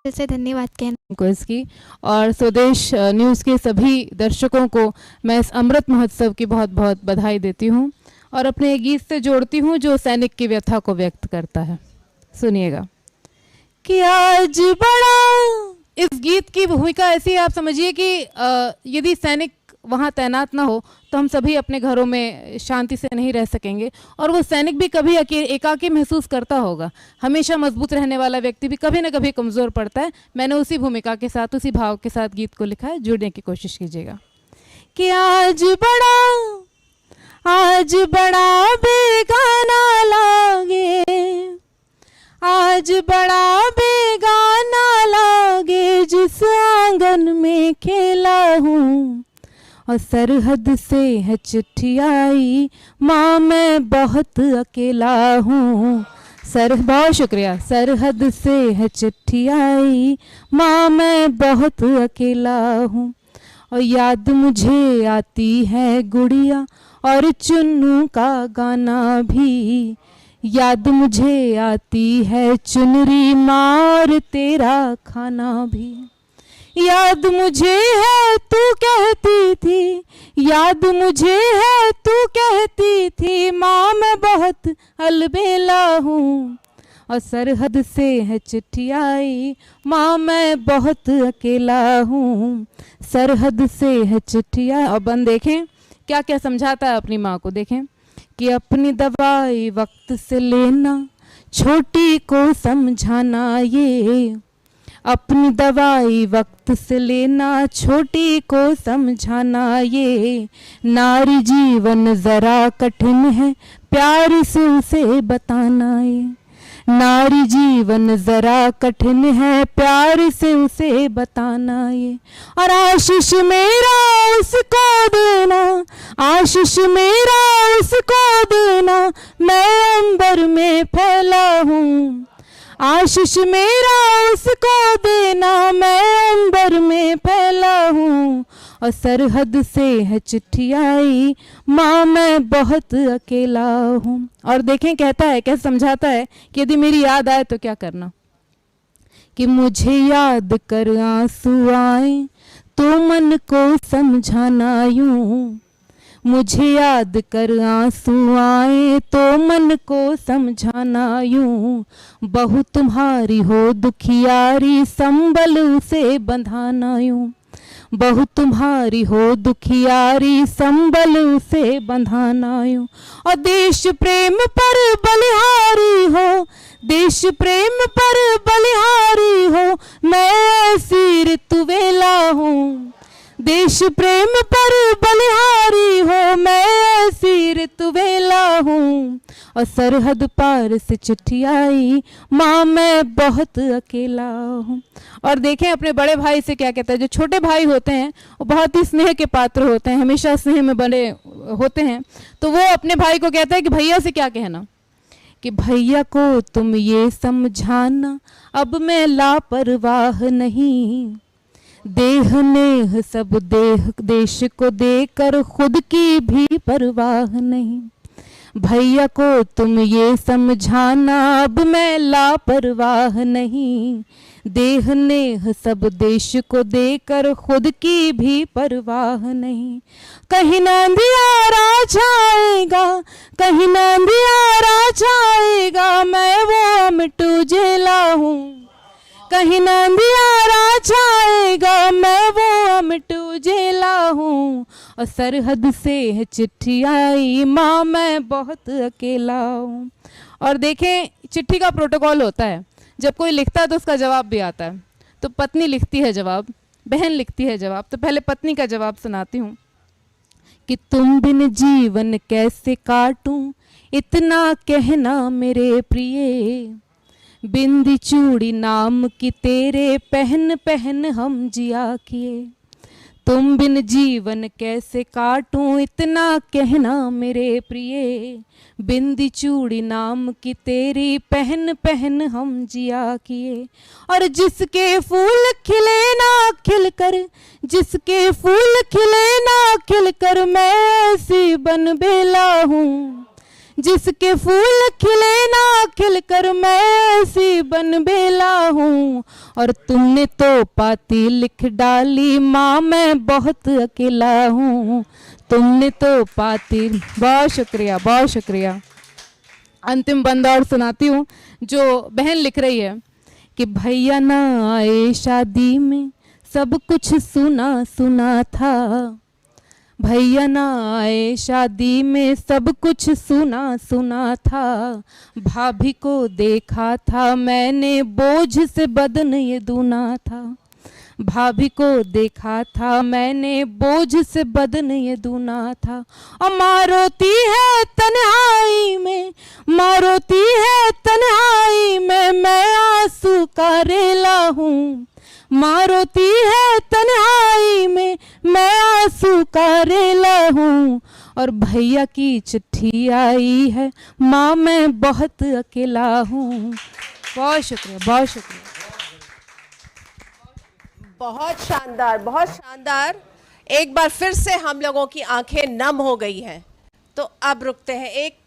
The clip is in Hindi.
दिल से धन्यवाद कहना को इसकी और स्वदेश न्यूज़ के सभी दर्शकों को मैं इस अमृत महोत्सव की बहुत बहुत बधाई देती हूँ और अपने गीत से जोड़ती हूँ जो सैनिक की व्यथा को व्यक्त करता है। सुनिएगा कि आज बड़ा, इस गीत की भूमिका ऐसी है, आप समझिए कि यदि सैनिक वहाँ तैनात ना हो तो हम सभी अपने घरों में शांति से नहीं रह सकेंगे और वो सैनिक भी कभी एकाकी महसूस करता होगा। हमेशा मजबूत रहने वाला व्यक्ति भी कभी ना कभी कमज़ोर पड़ता है। मैंने उसी भूमिका के साथ, उसी भाव के साथ गीत को लिखा है, जुड़ने की कोशिश कीजिएगा। कि आज बड़ा बेगाना लागे, आज बड़ा बेगाना लागे जिस आंगन में खेला हूँ, और सरहद से है चिट्ठी आई, माँ मैं बहुत अकेला हूँ। बहुत शुक्रिया। सरहद से है चिट्ठी आई, माँ मैं बहुत अकेला हूँ, और याद मुझे आती है गुड़िया और चुन्नू का गाना भी, याद मुझे आती है चुनरी माँ और तेरा खाना भी। याद मुझे है तू कहती थी, याद मुझे है तू कहती थी, माँ मैं बहुत अलबेला हूँ, और सरहद से है चिट्ठी आई, माँ मैं बहुत अकेला हूँ। सरहद से है चिट्ठी आई। और बन देखें क्या क्या समझाता है अपनी माँ को। देखें कि अपनी दवाई वक्त से लेना, छोटी को समझाना, ये अपनी दवाई वक्त से लेना, छोटी को समझाना, ये नारी जीवन जरा कठिन है, प्यार से उसे बताना, ये नारी जीवन जरा कठिन है, प्यार से उसे बताना, ये और आशीष मेरा उसको देना, आशीष मेरा उसको देना, मैं अंबर में फैला हूँ, आशीष मेरा उसको देना, मैं अंबर में फैला हूँ, और सरहद से है चिट्ठी आई, माँ मैं बहुत अकेला हूँ। और देखें कहता है, कैसे समझाता है कि यदि मेरी याद आए तो क्या करना। कि मुझे याद कर आंसू आए तो मन को समझाना यूं, मुझे याद कर आंसू आए तो मन को समझाना यूं, बहू तुम्हारी हो दुखियारी संबल उसे बंधाना यूं, बहू तुम्हारी हो दुखियारी संबल उसे बंधाना यूं, और देश प्रेम पर बलिहारी हो, देश प्रेम पर बलिहारी हो, मैं ऐसी ऋतुवेला हूँ, देश प्रेम पर बलिहारी हो, मैं ऐसी ऋतुवेला हूँ, और सरहद पार से चिट्ठी आई, माँ मैं बहुत अकेला हूँ। और देखें अपने बड़े भाई से क्या कहता है। जो छोटे भाई होते हैं वो बहुत ही स्नेह के पात्र होते हैं, हमेशा स्नेह में बड़े होते हैं। तो वो अपने भाई को कहता है कि भैया से क्या कहना, कि भैया को तुम ये समझाना, अब मैं लापरवाह नहीं, देह नेह सब देश को देकर खुद की भी परवाह नहीं, भैया को तुम ये समझाना, अब मैं लापरवाह नहीं, देह नेह सब देश को देकर खुद की भी परवाह नहीं, कहीं ना अंधियारा छाएगा, कहीं ना अंधियारा छाएगा, मैं वो मिटू जेला हूँ, कहीं ना अंधियारा छाएगा, मैं वो मिटू जेला हूँ, और सरहद से है चिट्ठी आई, माँ मैं बहुत अकेला हूँ। और देखें चिट्ठी का प्रोटोकॉल होता है, जब कोई लिखता है तो उसका जवाब भी आता है। तो पत्नी लिखती है जवाब, बहन लिखती है जवाब। तो पहले पत्नी का जवाब सुनाती हूँ। कि तुम बिन जीवन कैसे काटूं, इतना कहना मेरे प्रिय, बिंदी चूड़ी नाम की तेरे पहन पहन हम जिया किए, तुम बिन जीवन कैसे काटूं, इतना कहना मेरे प्रिय, बिंदी चूड़ी नाम की तेरी पहन पहन हम जिया किए, और जिसके फूल खिले ना खिलकर, जिसके फूल खिले ना खिलकर, मैं ऐसी बन बेला हूँ, जिसके फूल खिले ना खिलकर मैं ऐसी बन बेला हूँ। और तुमने तो पाती लिख डाली माँ मैं बहुत अकेला हूँ। तुमने तो पाती। बहुत शुक्रिया, बहुत शुक्रिया। अंतिम बंद और सुनाती हूँ जो बहन लिख रही है कि भैया ना आए शादी में सब कुछ सुना सुना था। भैया ना आए शादी में सब कुछ सुना सुना था। भाभी को देखा था मैंने बोझ से बदन ये दूना था। भाभी को देखा था मैंने बोझ से बदन ये दूना था। और माँ रोती है तन्हाई में, माँ रोती है तन्हाई में मैं आंसू का रेला हूँ। माँ रोती है तन्हाई में मैं आंसू का रेला हूँ। और भैया की चिट्ठी आई है माँ मैं बहुत अकेला हूँ। बहुत शुक्रिया, बहुत शुक्रिया। बहुत शानदार, बहुत शानदार। एक बार फिर से हम लोगों की आंखें नम हो गई हैं। तो अब रुकते हैं, एक